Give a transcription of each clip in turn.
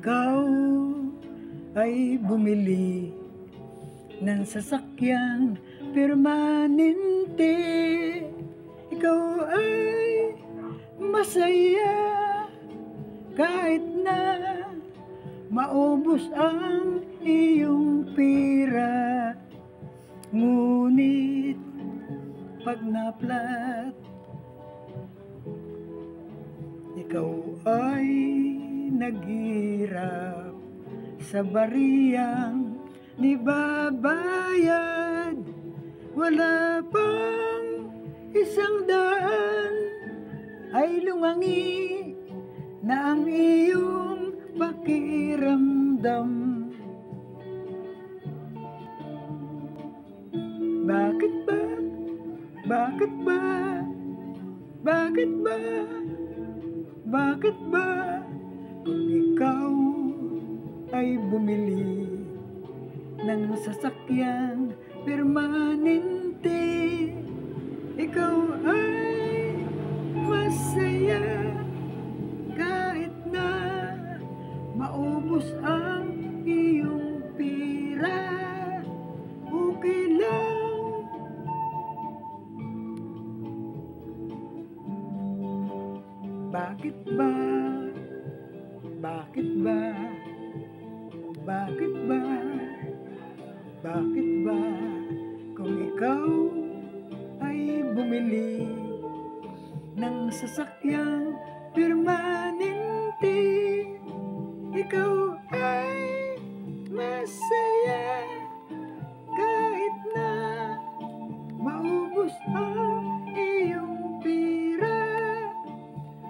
ikaw ay bumili ng sasakyang permanente, ikaw ay masaya kahit na maubos ang iyong pira. Ngunit pag naplat, ikaw ay naghirap sa bariyang ni babayad. Wala pang 100 ay lungangi na ang iyong pakiramdam. Bakit ba? Bakit ba? Bakit ba? Bakit ba? Kung ikaw ay bumili ng sasakyang permanente, ikaw ay masaya kahit na maubos ang iyong pira. Okay lang. Bakit ba? Bakit ba? Bakit ba? Bakit ba? Kung ikaw ay bumili ng sasakyang permanente, ikaw ay masaya kahit na maubos ang iyong pira.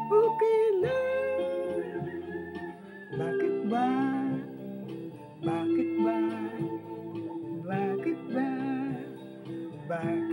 Okay lang. Bakit ba? Bakit ba? Bakit ba? Bakit